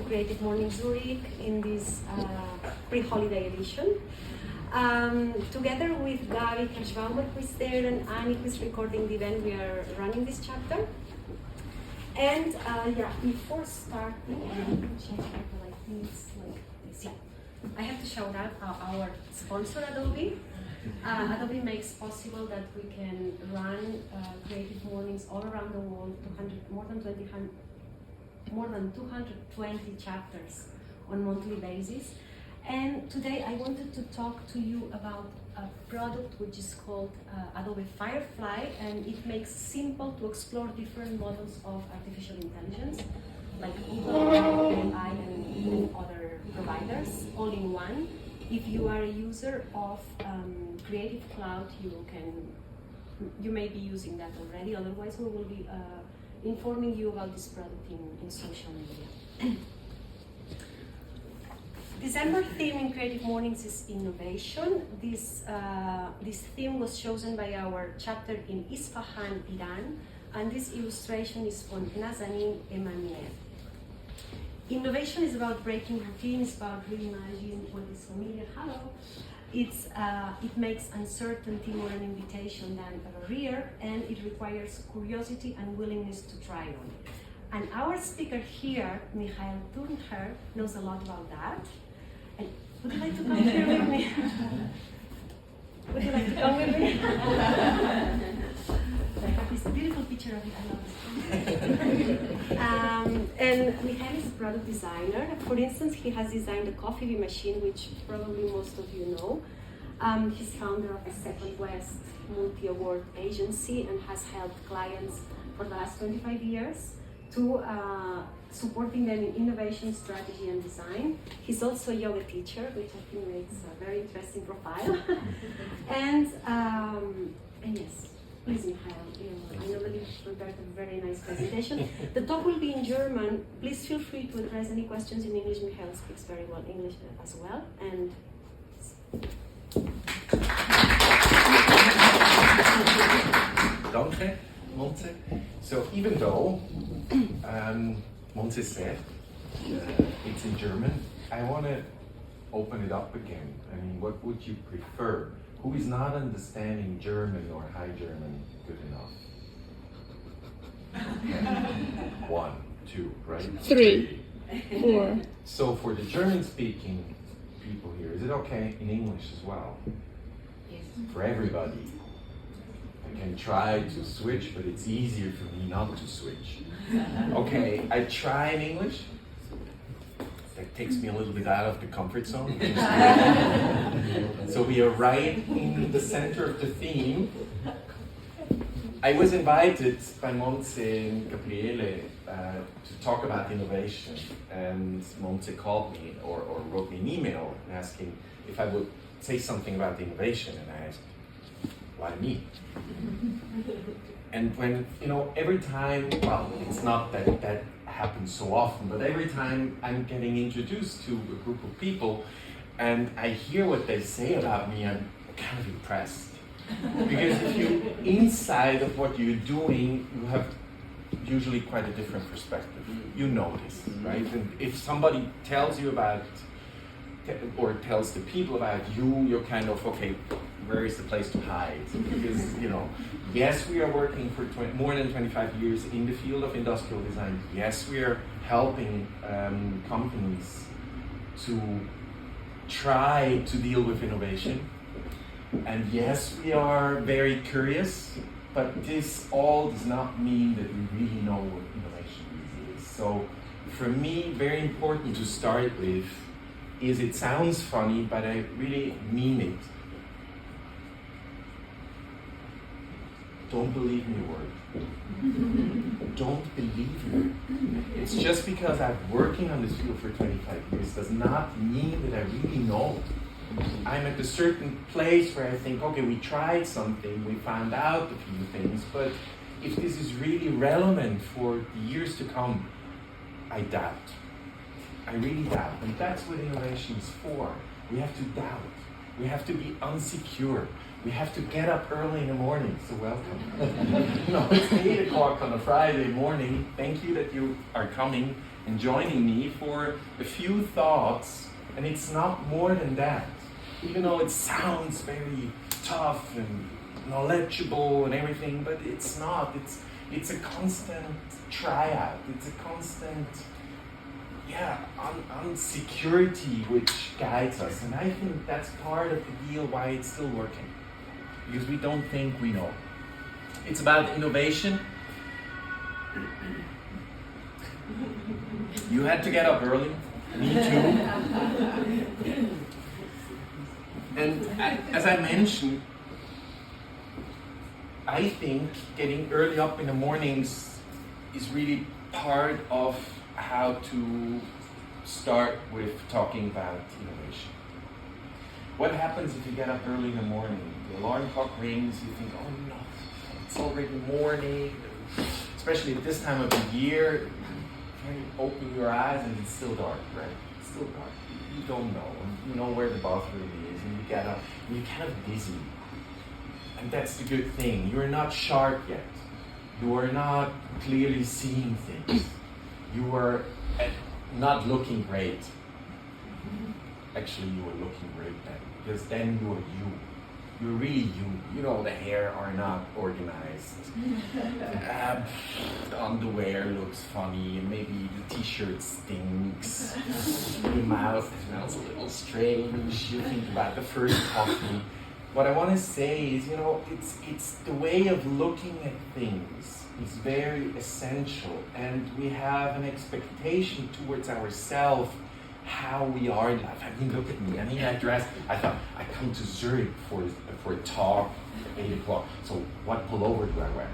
Creative Mornings Zurich in this pre-holiday edition. Together with Gabi Kirschbaumer, who is there, and Annie, who is recording the event, we are running this chapter. And before starting, I have to shout out our sponsor, Adobe. Adobe makes possible that we can run Creative Mornings all around the world, more than 220 chapters on a monthly basis. And today I wanted to talk to you about a product which is called Adobe Firefly, and it makes simple to explore different models of artificial intelligence, like Google, AI, and other providers, all in one. If you are a user of Creative Cloud, you may be using that already. Otherwise, we will be informing you about this product in social media. December theme in Creative Mornings is innovation. This theme was chosen by our chapter in Isfahan, Iran, and this illustration is from Nazanin Emmanuel. Innovation is about breaking routines, about reimagining what is familiar. Hello. It makes uncertainty more an invitation than a barrier, and it requires curiosity and willingness to try on. And our speaker here, Michael Thurnherr, knows a lot about that. And would you like to come here with me? Would you like to come with me? I have this beautiful picture of it. I love it. And Michael is a product designer. For instance, he has designed a coffee machine, which probably most of you know. He's founder of the Second West multi-award agency and has helped clients for the last 25 years to supporting them in innovation, strategy, and design. He's also a yoga teacher, which I think makes a very interesting profile. and yes, please, Michael, I know that you've prepared a very nice presentation. The talk will be in German. Please feel free to address any questions in English. Michael speaks very well English as well. And Danke, Montse. So even though Montse said it's in German, I want to open it up again. I mean, what would you prefer? Who is not understanding German or High German good enough? Okay. 1, 2, right? 3, 4. So for the German-speaking people here, is it okay in English as well? yes. For everybody. I can try to switch, but it's easier for me not to switch. Okay, I try in English. That takes me a little bit out of the comfort zone. So we are right in the center of the theme. I was invited by Montse and Gabriele to talk about innovation, and Montse called me or wrote me an email asking if I would say something about innovation, and I asked, why me? And when, every time, well, it's not that happens so often, but every time I'm getting introduced to a group of people and I hear what they say about me, I'm kind of impressed. Because if you're inside of what you're doing, you have usually quite a different perspective. You know this, right? And if somebody tells you about, or tells the people about you, you're kind of, okay, where is the place to hide? Because, yes, we are working for more than 25 years in the field of industrial design. Yes, we are helping companies to try to deal with innovation. And yes, we are very curious, but this all does not mean that we really know what innovation really is. So for me, very important to start with is it sounds funny, but I really mean it. Don't believe me a word. Don't believe me. It's just because I'm working on this field for 25 years does not mean that I really know. I'm at a certain place where I think, okay, we tried something, we found out a few things, but if this is really relevant for the years to come, I doubt. I really doubt. And that's what innovation is for. We have to doubt. We have to be unsecure. We have to get up early in the morning, so welcome. It's 8 o'clock on a Friday morning. Thank you that you are coming. and joining me for a few thoughts, and it's not more than that. Even though it sounds very tough and knowledgeable and everything, but it's not. It's a constant tryout. It's a constant, insecurity which guides us. And I think that's part of the deal why it's still working. Because we don't think we know. It's about innovation. You had to get up early. Me too. And as I mentioned, I think getting early up in the mornings is really part of how to start with talking about innovation. What happens if you get up early in the morning? The alarm clock rings, you think, oh no, it's already morning. Especially at this time of the year, you open your eyes and it's still dark, right? It's still dark. You don't know. And you know where the bathroom is, and you get up, and you're kind of busy. And that's the good thing. You're not sharp yet. You are not clearly seeing things. You are not looking great. Actually, you are looking great then, because then you are you. You're really you. You know, the hair are not organized. The underwear looks funny, and maybe the t-shirt stinks. Your mouth smells a little strange. You think about the first coffee. What I want to say is, it's the way of looking at things is very essential, and we have an expectation towards ourselves how we are in life. I mean, look at me. I thought I come to Zurich for a talk at 8 o'clock. So what pullover do I wear?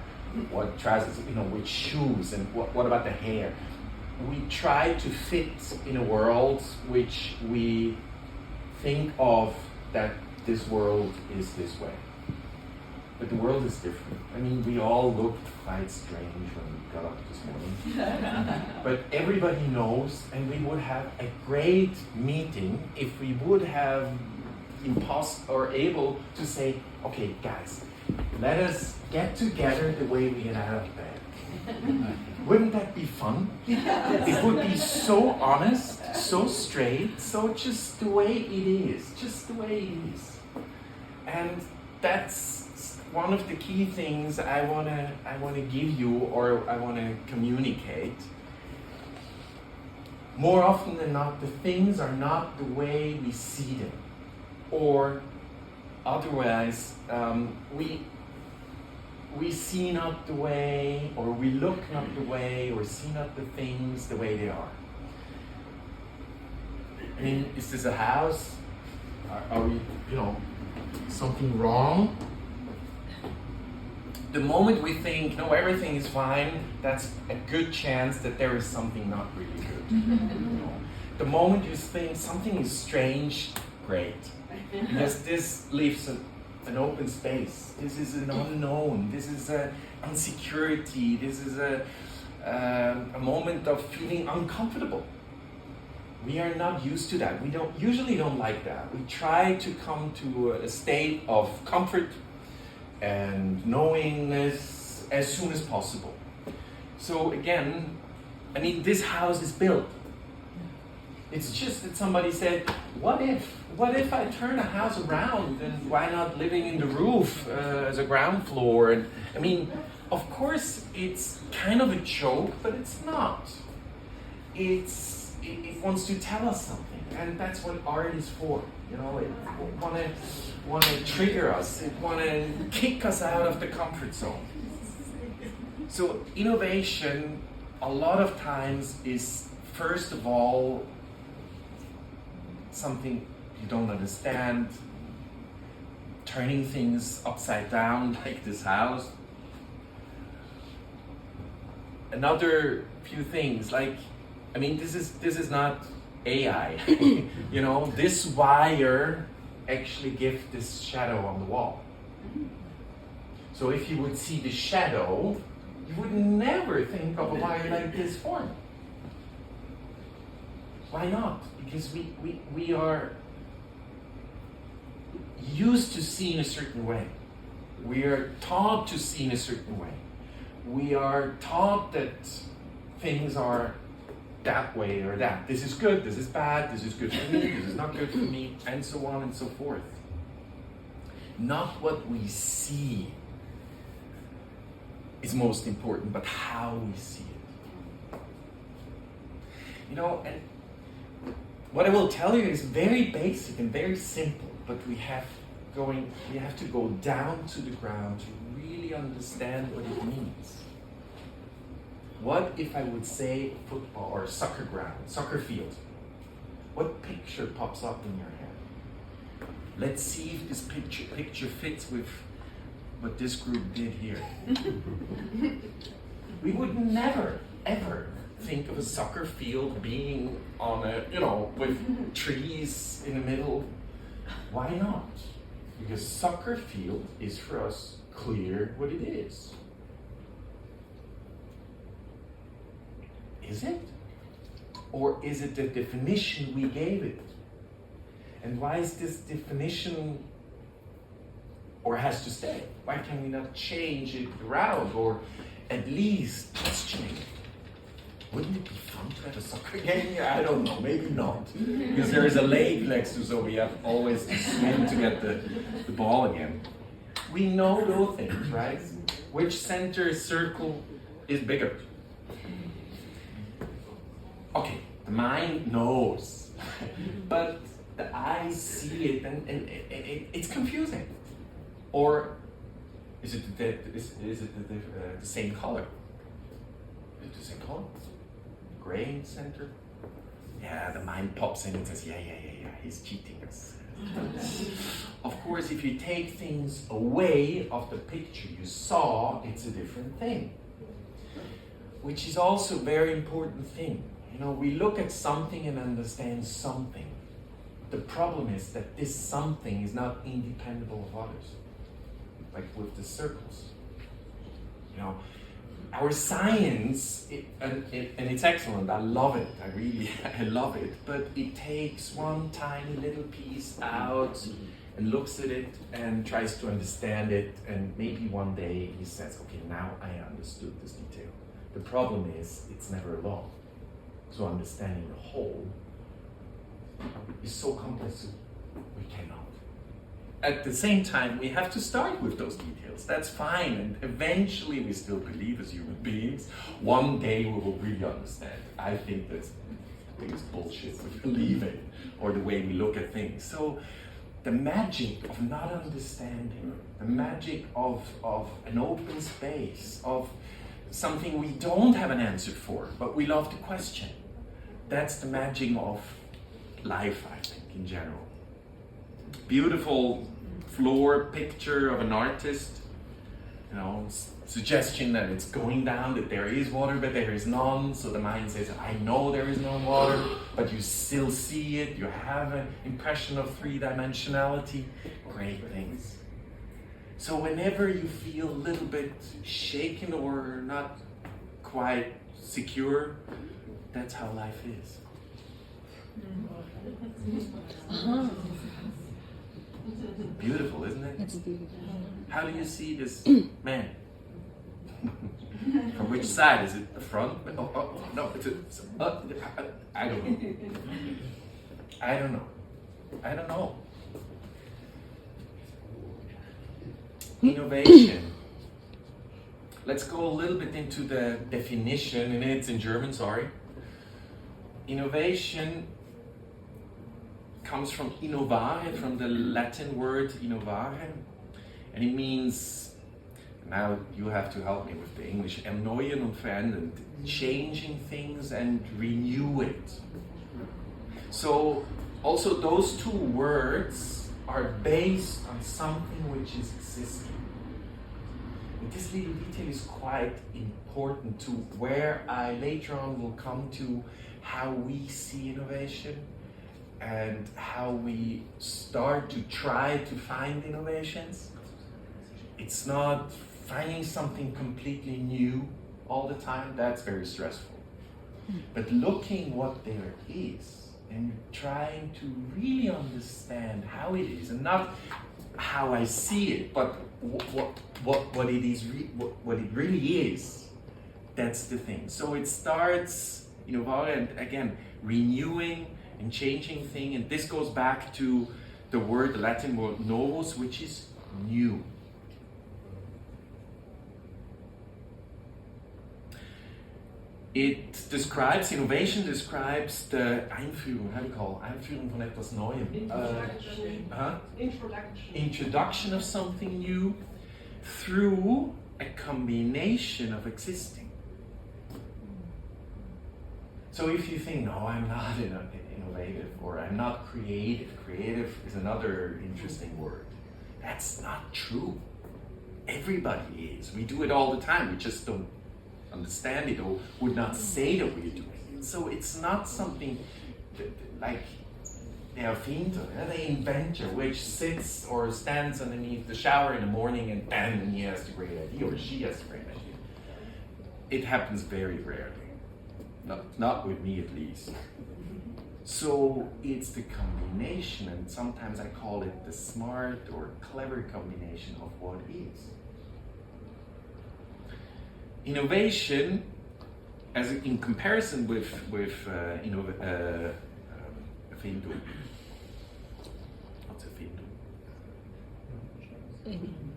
What trousers? Which shoes? And what about the hair? We try to fit in a world which we think of that this world is this way. But the world is different. I mean, we all looked quite strange when we got up this morning. But everybody knows, and we would have a great meeting if we would have able to say, okay, guys, let us get together the way we get out of bed. Wouldn't that be fun? It would be so honest, so straight, so just the way it is. Just the way it is. And that's one of the key things I wanna give you, or I wanna communicate. More often than not, the things are not the way we see them, or otherwise we see not the way, or we look not the way, or see not the things the way they are. I mean, is this a house? Are we, something wrong? The moment we think, no, everything is fine, that's a good chance that there is something not really good. The moment you think something is strange, great. Because this leaves an open space. This is an unknown. This is an insecurity. This is a moment of feeling uncomfortable. We are not used to that. We usually don't like that. We try to come to a state of comfort and knowingness as soon as possible. So again, I mean, this house is built. It's just that somebody said, what if I turn a house around, and why not living in the roof as a ground floor? And I mean, of course, it's kind of a joke, but it's not. It wants to tell us something, and that's what art is for. It want to trigger us. It want to kick us out of the comfort zone. So innovation, a lot of times, is first of all something you don't understand, turning things upside down like this house. Another few things, this is not AI. This wire actually gives this shadow on the wall. So if you would see the shadow, you would never think of a wire like this form. Why not? Because we are used to see in a certain way. We are taught to see in a certain way. We are taught that things are that way or that. This is good, this is bad, this is good for me, this is not good for me, and so on and so forth. Not what we see is most important, but how we see it. You know, and what I will tell you is very basic and very simple, but we have to go down to the ground to really understand what it means. What if I would say football or soccer ground, soccer field? What picture pops up in your head? Let's see if this picture fits with what this group did here. We would never, ever think of a soccer field being on a, with trees in the middle. Why not? Because soccer field is for us clear what it is. Is it? Or is it the definition we gave it? And why is this definition, or has to stay? Why can we not change it around, or at least question it? Wouldn't it be fun to have a soccer game here? I don't know, maybe not. Because there is a lake next to, so we have always to swim to get the ball again. We know those things, right? Which center circle is bigger? Okay, the mind knows, but the eyes see it, and it's confusing. Or is it the same color? Is it the same color? Gray in the center? Yeah, the mind pops in and says, yeah, he's cheating us. Of course, if you take things away of the picture you saw, it's a different thing. Which is also a very important thing. We look at something and understand something. The problem is that this something is not independent of others. Like with the circles. Our science, and it's excellent, I love it, I love it, but it takes one tiny little piece out and looks at it and tries to understand it, and maybe one day he says, okay, now I understood this detail. The problem is, it's never alone. So understanding the whole is so complex, we cannot. At the same time, we have to start with those details. That's fine, and eventually we still believe as human beings. One day we will really understand. I think that's the biggest bullshit we believe in, or the way we look at things. So the magic of not understanding, the magic of an open space, of something we don't have an answer for, but we love to question. That's the magic of life, I think, in general. Beautiful floor picture of an artist, suggestion that it's going down, that there is water, but there is none. So the mind says, I know there is no water, but you still see it. You have an impression of three-dimensionality. Great things. So whenever you feel a little bit shaken or not quite secure, that's how life is. Beautiful, isn't it? It's beautiful. How do you see this man? From which side? Is it the front? No, I don't know. I don't know. Innovation. Let's go a little bit into the definition, and it's in German, sorry. Innovation comes from innovare, from the Latin word innovare, and it means, now you have to help me with the English, erneuern und verändern, changing things and renew it. So also those two words are based on something which is existing. And this little detail is quite important to where I later on will come to how we see innovation and how we start to try to find innovations. It's not finding something completely new all the time, that's very stressful. But looking what there is and trying to really understand how it is, and not how I see it, but what it is, what it really is. That's the thing. So it starts Innovare, and again, renewing and changing thing, and this goes back to the word, the Latin word novus, which is new. It describes, innovation describes the Einführung, how do you call it? Einführung von etwas Neuem. Introduction of something new through a combination of existing. So if you think, no, I'm not innovative, or I'm not creative, creative is another interesting word. That's not true. Everybody is. We do it all the time, we just don't understand it or would not say that we're doing it. So it's not something like the Erfinder, the inventor, which sits or stands underneath the shower in the morning and bam, and he has the great idea, or she has the great idea. It happens very rarely. Not with me at least. So it's the combination, and sometimes I call it the smart or clever combination of what is. Innovation, as in comparison with Erfindung. What's Erfindung?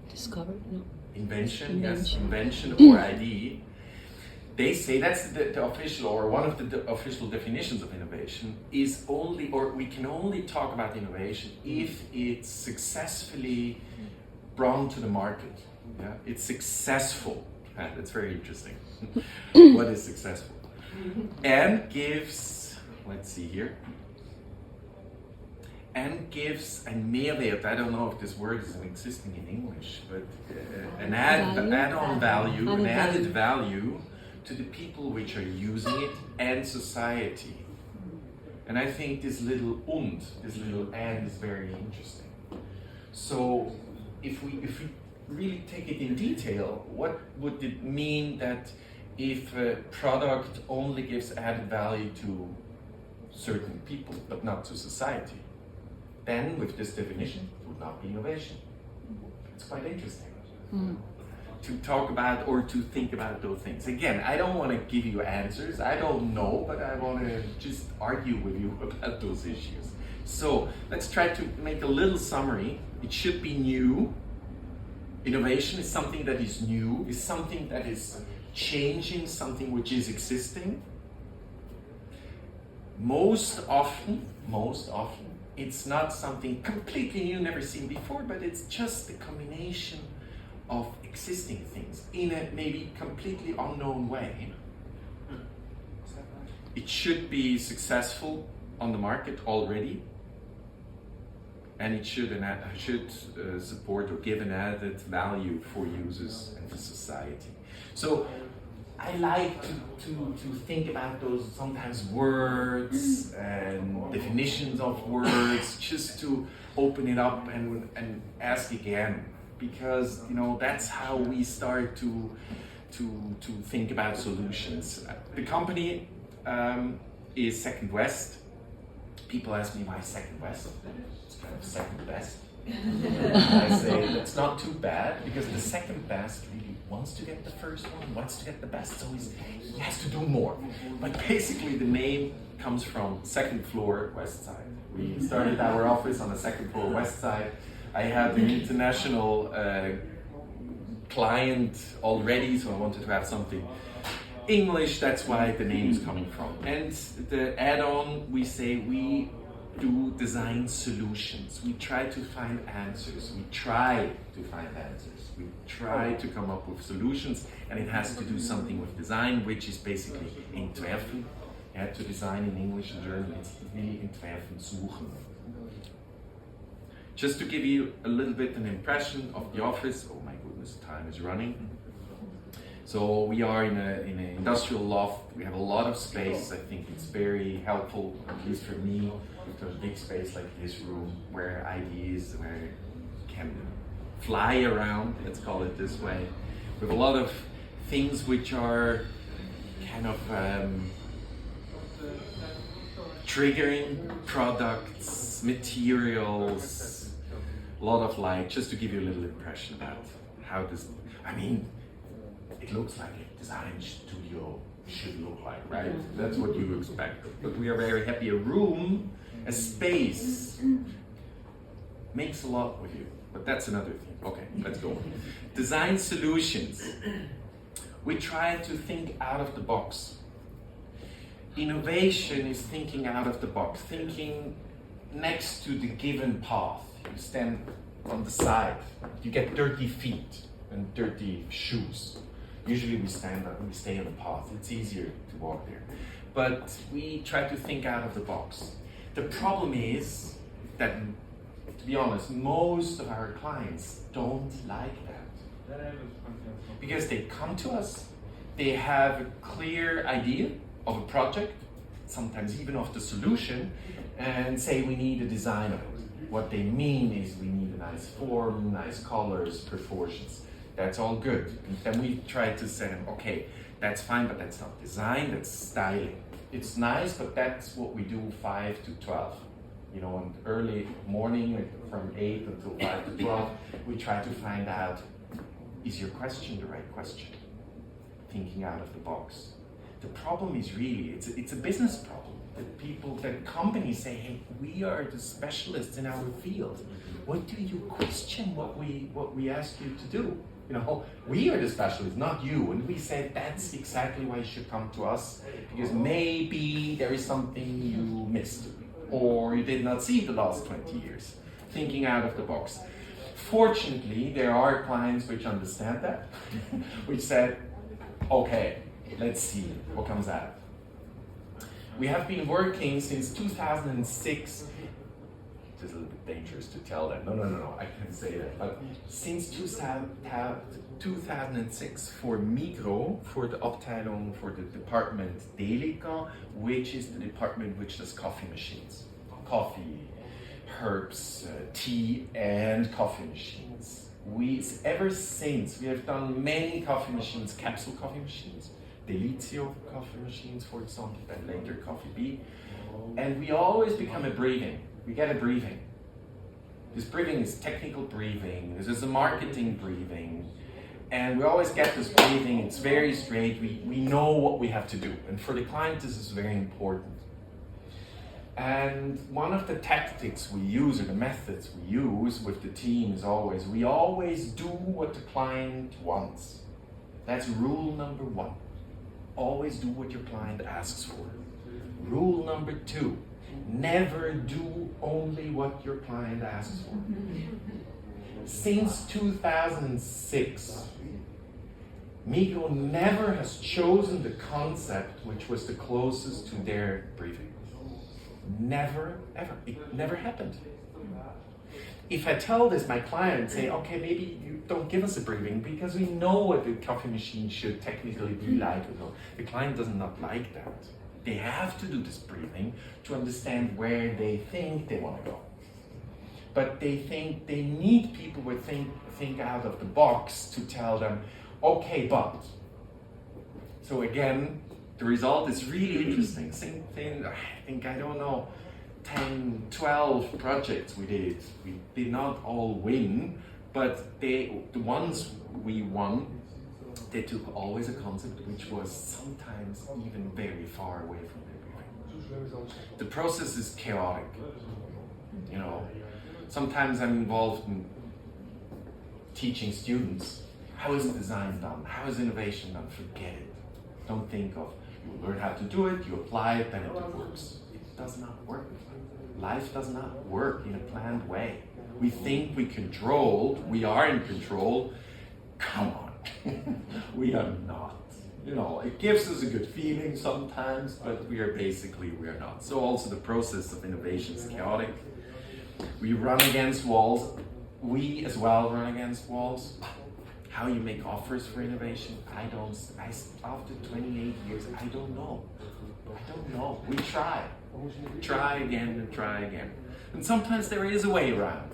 Discovered? No. Invention, yes, invention or idea. They say that's the official, or one of the official definitions of innovation is only, or we can only talk about innovation if it's successfully brought to the market. Yeah, it's successful. That's very interesting. What is successful? And gives, let's see here, and gives a Mehrwert. I don't know if this word is existing in English, but an add-on value, an added value to the people which are using it and society. And I think this little this little and is very interesting. So if we really take it in detail, what would it mean that if a product only gives added value to certain people but not to society? Then with this definition, it would not be innovation. It's quite interesting. To talk about or to think about those things. Again, I don't want to give you answers. I don't know, but I want to just argue with you about those issues. So let's try to make a little summary. It should be new. Innovation is something that is new, is something that is changing something which is existing. Most often, it's not something completely new, never seen before, but it's just a combination of existing things in a maybe completely unknown way. It should be successful on the market already, and it should support or give an added value for users and for society. So I like to think about those sometimes words and definitions of words, just to open it up and ask again. Because that's how we start to think about solutions. The company is Second West. People ask me why Second West. It's kind of second best. I say that's not too bad, because the second best really wants to get the first one, wants to get the best, so he has to do more. But basically the name comes from second floor west side. We started our office on the second floor west side. I had an international client already, so I wanted to have something English. That's why the name is coming from. And the add-on, we say we do design solutions. We try to find answers. We try to come up with solutions, and it has to do something with design, which is basically entwerfen. You have to design in English and German. It's really entwerfen, suchen. Just to give you a little bit an impression of the office. Oh my goodness, time is running. So we are in an industrial loft. We have a lot of space. I think it's very helpful, at least for me, to have a big space like this room where ideas, where you can fly around, let's call it this way. We have a lot of things which are kind of triggering products, materials, a lot of light, just to give you a little impression about how this, it looks like a design studio should look like, right? That's what you expect. But we are very happy. A room, a space, makes a lot with you. But that's another thing. Okay, let's go. Design solutions. We try to think out of the box. Innovation is thinking out of the box, thinking next to the given path. You stand on the side, you get dirty feet and dirty shoes. Usually we stay on the path. It's easier to walk there. But we try to think out of the box. The problem is that, to be honest, most of our clients don't like that. Because they come to us, they have a clear idea of a project, sometimes even of the solution, and say we need a design of it. What they mean is we need a nice form, nice colors, proportions. That's all good. And then we try to say, okay, that's fine, but that's not design, that's styling. It's nice, but that's what we do 5 to 12. You know, in early morning, like from 8 until 5 to 12, we try to find out, is your question the right question? Thinking out of the box. The problem is really, it's a business problem. That companies say, hey, we are the specialists in our field. What do you question what we ask you to do? You know, we are the specialists, not you. And we said that's exactly why you should come to us, because maybe there is something you missed, or you did not see the last 20 years. Thinking out of the box. Fortunately, there are clients which understand that, which said, okay, let's see what comes out. We have been working since 2006. It's a little bit dangerous to tell that. No, I can't say that. But since 2006 for Migros, for the Abteilung, for the department Delica, which is the department which does coffee machines. Coffee, herbs, tea, and coffee machines. Ever since, we have done many coffee machines, capsule coffee machines, Delizio coffee machines, for example, and later Coffee Bee. And we always become a briefing. We get a briefing. This briefing is technical briefing, this is a marketing briefing, and we always get this briefing. It's very straight. We know what we have to do. And for the client, this is very important. And one of the tactics we use, or the methods we use with the team is we always do what the client wants. That's rule number 1. Always do what your client asks for. Rule number 2, never do only what your client asks for. Since 2006, Migros never has chosen the concept which was the closest to their briefing. Never, ever. It never happened. If I tell this, my client say, okay, maybe you don't give us a briefing because we know what the coffee machine should technically be like. The client does not like that. They have to do this briefing to understand where they think they want to go. But they think they need people who think out of the box to tell them, okay, but. So again, the result is really interesting. Same thing, I think, 10, 12 projects we did. We did not all win, but the ones we won, they took always a concept which was sometimes even very far away from everything. The process is chaotic. You know, sometimes I'm involved in teaching students, how is design done? How is innovation done? Forget it. Don't think of, you learn how to do it, you apply it, then it works. It does not work. Life does not work in a planned way. We think we are in control. Come on, we are not. You know, it gives us a good feeling sometimes, but we are not. So also the process of innovation is chaotic. We run against walls. We as well run against walls. How you make offers for innovation, after 28 years, I don't know. We try again and try again. And sometimes there is a way around.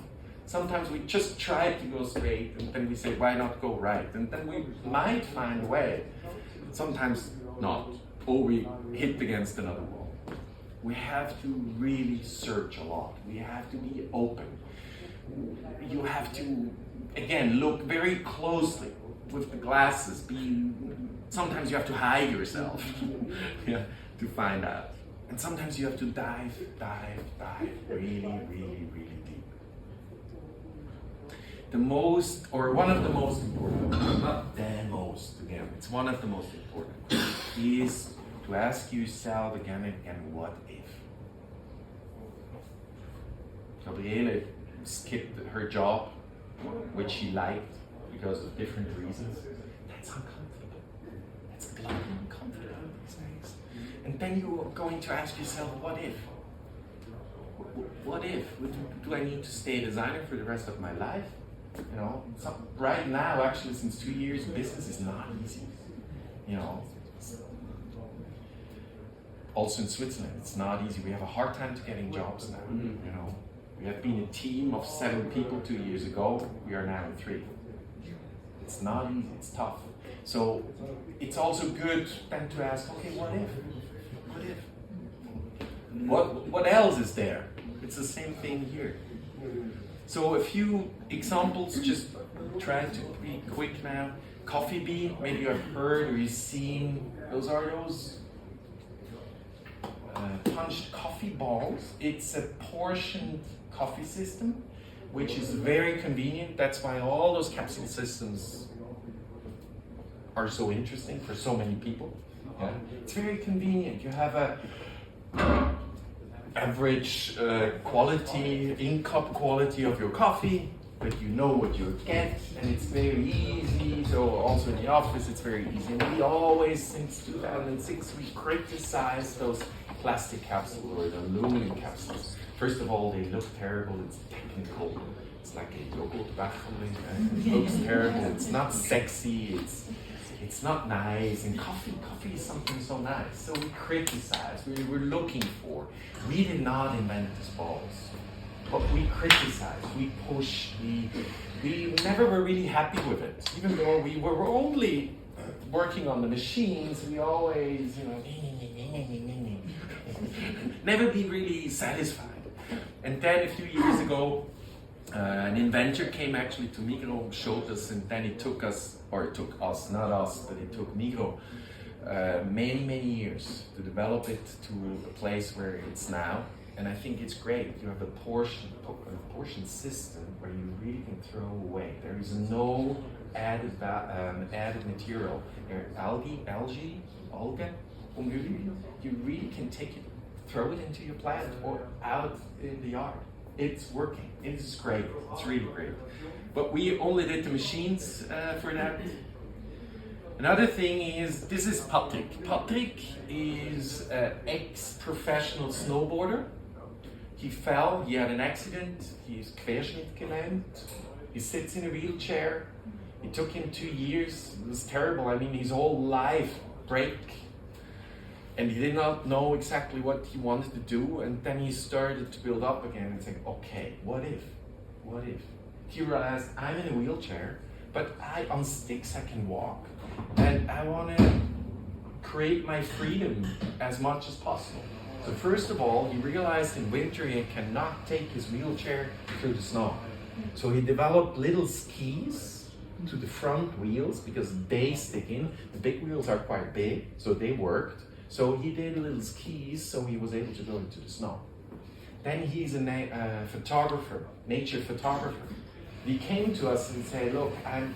Sometimes we just try to go straight and then we say, why not go right? And then we might find a way. Sometimes not. Or we hit against another wall. We have to really search a lot. We have to be open. You have to, again, look very closely. with the glasses. Sometimes you have to hide yourself yeah, to find out. And sometimes you have to dive really, really, really deep. The most, or one of the most important, not the most, again, it's one of the most important, is to ask yourself again and again, what if? Gabriele skipped her job, which she liked because of different reasons. That's uncomfortable. That's bloody uncomfortable these days. And then you're going to ask yourself, what if? What if? Do I need to stay a designer for the rest of my life? You know, right now, actually, since 2 years, business is not easy. You know, also in Switzerland, it's not easy. We have a hard time to getting jobs now. You know, we have been a team of 7 people 2 years ago. We are now in 3. It's not easy. It's tough. So it's also good then to ask, okay, what if? What if? What else is there? It's the same thing here. So a few examples, just try to be quick now. Coffee bean, maybe you have heard or you've seen, those are those punched coffee balls. It's a portioned coffee system, which is very convenient. That's why all those capsule systems are so interesting for so many people. Yeah? It's very convenient. You have a average quality, in-cup quality of your coffee, but you know what you get, and it's very easy. So also in the office, it's very easy. And we always, since 2006, we criticize those plastic capsules or the aluminum capsules. First of all, they look terrible. It's technical. It's like a yogurt backholing. It looks terrible. It's not sexy. It's not nice. And coffee is something so nice. So we criticize. We're looking for. We did not invent these balls, but we criticized. We pushed. We never were really happy with it, even though we were only working on the machines. We always, you know, never be really satisfied. And then a few years ago, an inventor came actually to Migros, showed us, and then it took us, not us, but it took Migros many years to develop it to a place where it's now. And I think it's great. You have a portion system where you really can throw away. There is no added material. Algae, you really can take it, throw it into your plant or out in the yard. It's working. It's great. It's really great. But we only did the machines for that. Another thing is, this is Patrick. Patrick is an ex-professional snowboarder. He fell, he had an accident, he's querschnittgelähmt. He sits in a wheelchair. It took him 2 years. It was terrible. I mean, his whole life break. And he did not know exactly what he wanted to do. And then he started to build up again and say, okay, what if? What if? He realized, I'm in a wheelchair, but on sticks I can walk. And I want to create my freedom as much as possible. So first of all, he realized in winter he cannot take his wheelchair through the snow. So he developed little skis to the front wheels because they stick in. The big wheels are quite big, so they worked. So he did little skis so he was able to go into the snow. Then he's a photographer, nature photographer. He came to us and said, look, I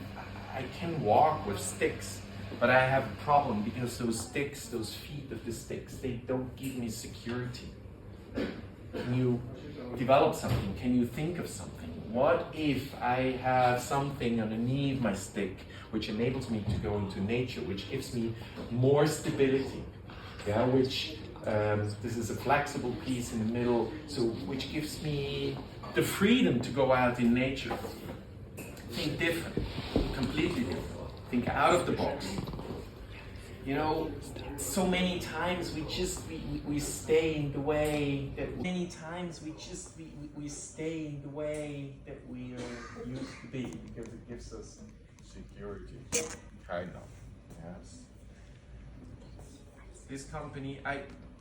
can walk with sticks, but I have a problem because those sticks, those feet of the sticks, they don't give me security. Can you develop something? Can you think of something? What if I have something underneath my stick which enables me to go into nature, which gives me more stability? Yeah, which this is a flexible piece in the middle, so which gives me the freedom to go out in nature. Think different, completely different. Think out of the box. You know, so many times we stay in the way that we stay in the way that we are used to be because it gives us security, kind of. Yes. This company,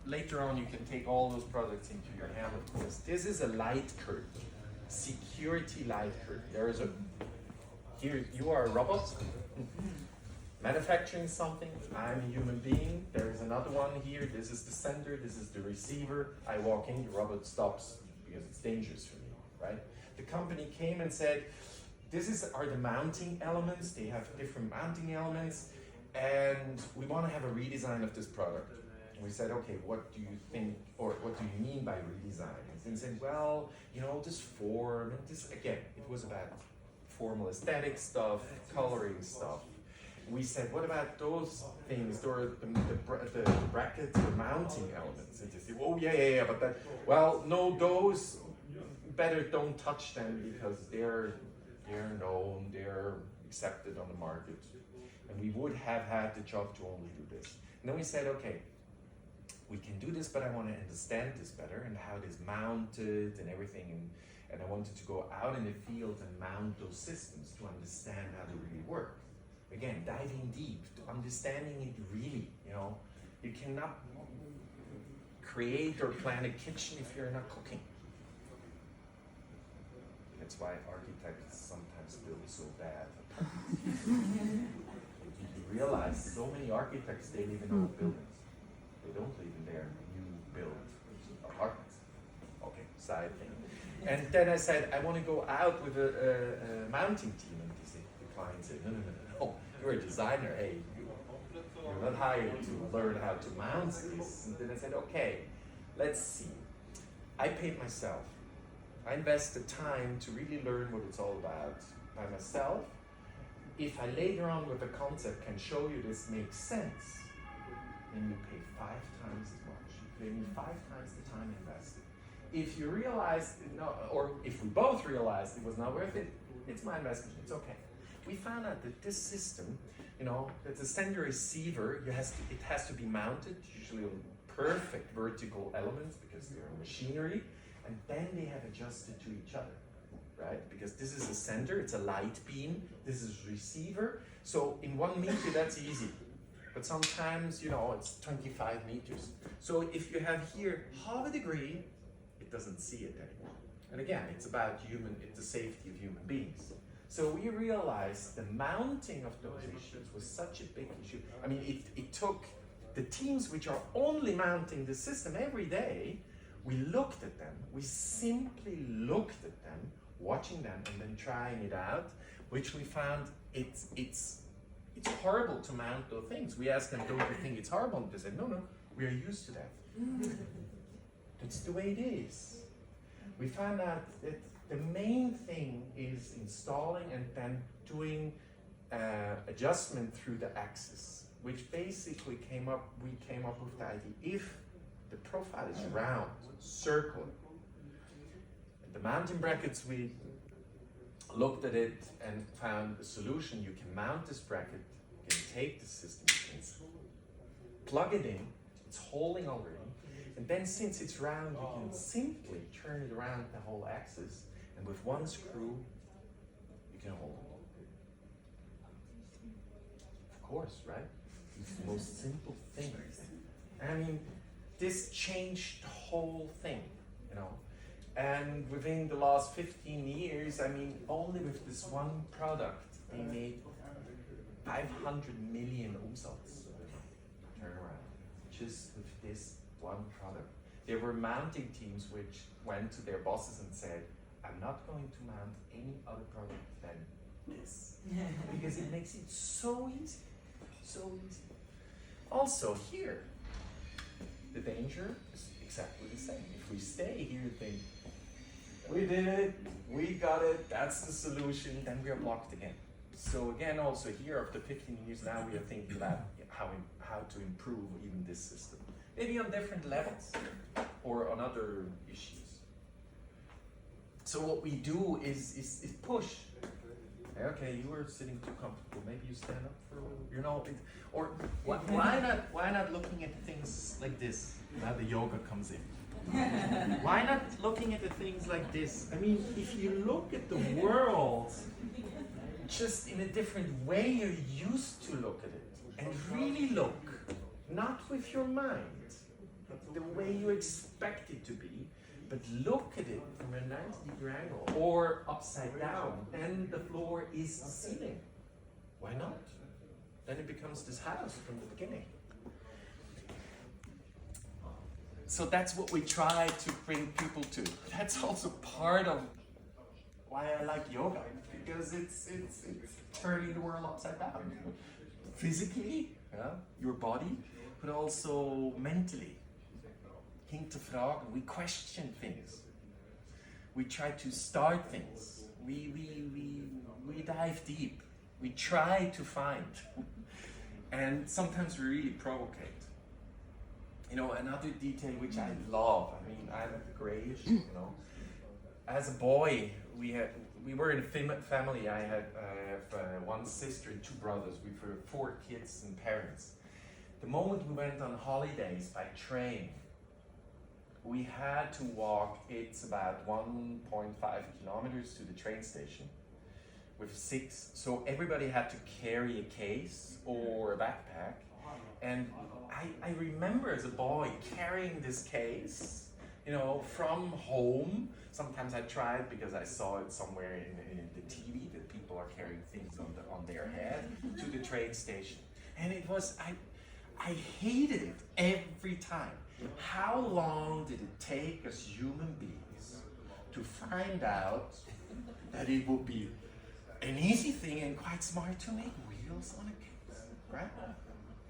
later on you can take all those products into your hand, of course. This is a light curtain, security light curtain. here you are a robot manufacturing something. I'm a human being. There is another one here. This is the sender. This is the receiver. I walk in. The robot stops because it's dangerous for me, right? The company came and said, are the mounting elements. They have different mounting elements, and we want to have a redesign of this product. And we said, okay, what do you think, or what do you mean by redesign? And said, well, you know, this form, and this, again, it was about formal aesthetic stuff, coloring stuff. We said, what about those things, or the brackets, the mounting elements? And they said, oh, yeah, but that, well, no, those, better don't touch them because they're known, they're accepted on the market. And we would have had the job to only do this. And then we said, okay, we can do this, but I want to understand this better and how it is mounted and everything. And I wanted to go out in the field and mount those systems to understand how they really work. Again, diving deep, to understanding it really, you know. You cannot create or plan a kitchen if you're not cooking. That's why architects sometimes build so bad. You realize so many architects, they live in old buildings. They don't live in their new build apartments. Okay, side thing. And then I said, I want to go out with a mounting team. And the client said, no, you're a designer. Hey, you're not hired to learn how to mount this. And then I said, okay, let's see. I paid myself. I invest the time to really learn what it's all about by myself. If I later on with a concept can show you this makes sense, then you pay 5 times as much. You pay me 5 times the time invested. If you realize, or if we both realized it was not worth it, it's my investment, it's okay. We found out that this system, you know, that the sender receiver, it has to be mounted, usually on perfect vertical elements because they're machinery, and then they have adjusted to each other, right? Because this is a sender, it's a light beam, this is receiver, so in 1 meter that's easy. But sometimes, you know, it's 25 meters. So if you have here half a degree, it doesn't see it anymore. And again, it's about it's the safety of human beings. So we realized the mounting of those issues was such a big issue. I mean, it took the teams which are only mounting the system every day, we looked at them, we simply looked at them, watching them and then trying it out, which we found it's horrible to mount those things. We asked them, don't you think it's horrible? And they said, no, we are used to that. That's the way it is. We found out that the main thing is installing and then doing adjustment through the axis, which basically we came up with the idea, if the profile is round, circular, the mounting brackets, we looked at it and found a solution. You can mount this bracket, you can take the system, you can plug it in, it's holding already, and then since it's round, you can simply turn it around the whole axis, and with one screw, you can hold it. Of course, right? It's the most simple thing. I mean, this changed the whole thing, you know. And within the last 15 years, I mean, only with this one product, they made 500 million Umsatz turnaround, just with this one product. There were mounting teams which went to their bosses and said, I'm not going to mount any other product than this, because it makes it so easy, so easy. Also here, the danger is exactly the same. If we stay here and think, we did it, we got it, that's the solution, then we are blocked again. So again, also here, after 15 years now, we are thinking about how to improve even this system. Maybe on different levels or on other issues. So what we do is push. Okay, you are sitting too comfortable. Maybe you stand up for a little, you know, or why not looking at things like this? Now the yoga comes in. Why not looking at the things like this? I mean, if you look at the world just in a different way you're used to look at it, and really look, not with your mind, but the way you expect it to be, But look at it from a 90-degree angle or upside down, then the floor is the ceiling. Why not? Then it becomes this house from the beginning. So that's what we try to bring people to. That's also part of why I like yoga, because it's turning the world upside down. Physically, yeah, your body, but also mentally. Hinterfragen, we question things. We try to start things. We dive deep. We try to find. And sometimes we really provocate. You know, another detail which I love, I mean, I'm great, you know. As a boy, we were in a family. I have one sister and 2 brothers. We were 4 kids and parents. The moment we went on holidays by train, we had to walk, it's about 1.5 kilometers to the train station with 6. So everybody had to carry a case or a backpack. And I remember as a boy carrying this case, you know, from home. Sometimes I tried because I saw it somewhere in the TV that people are carrying things on their head to the train station. And it was, I hated it every time. How long did it take us human beings to find out that it would be an easy thing and quite smart to make wheels on a case, right?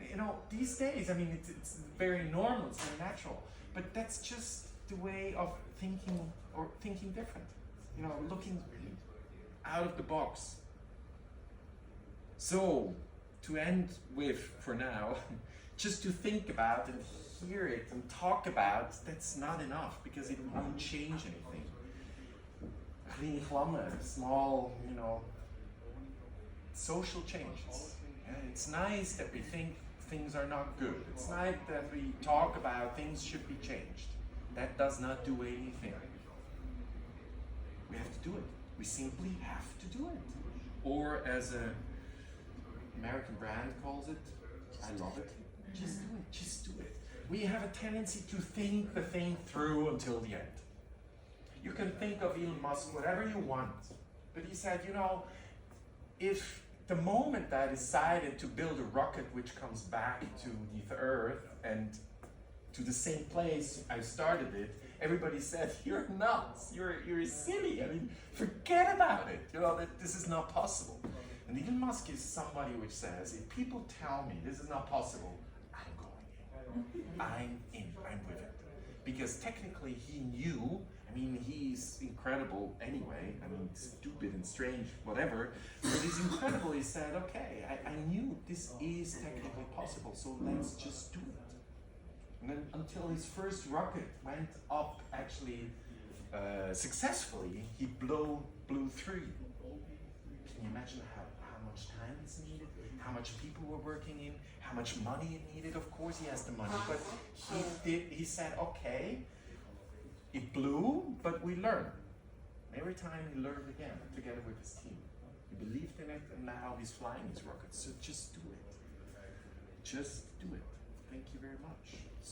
You know, these days, I mean, it's very normal, it's very natural, but that's just the way of thinking, or thinking different, you know, looking out of the box. So, to end with, for now, just to think about and hear it and talk about, that's not enough, because it won't change anything. Kleine Klammer, small, you know, social changes. Yeah, it's nice that we think things are not good. It's nice that we talk about things should be changed. That does not do anything. We have to do it. We simply have to do it. Or as an American brand calls it, I love it, just do it, just do it. We have a tendency to think the thing through until the end. You can think of Elon Musk whatever you want, but he said, you know, if the moment I decided to build a rocket which comes back to the Earth and to the same place I started it, everybody said, you're nuts, you're silly, I mean, forget about it, you know, that this is not possible. And Elon Musk is somebody which says, if people tell me this is not possible, I'm going in. I'm with it. Because technically he knew, I mean, he's incredible anyway, I mean, stupid and strange, whatever, but he's incredible. He said, okay, I knew this is technically possible, so let's just do it. And then until his first rocket went up actually successfully, he blew through. Can you imagine how much time it's needed, how much people were working in, how much money it needed? Of course he has the money, but he said, okay, it blew, but we learned. Every time he learned again, together with his team. He believed in it, and now he's flying his rockets. So just do it. Just do it. Thank you very much.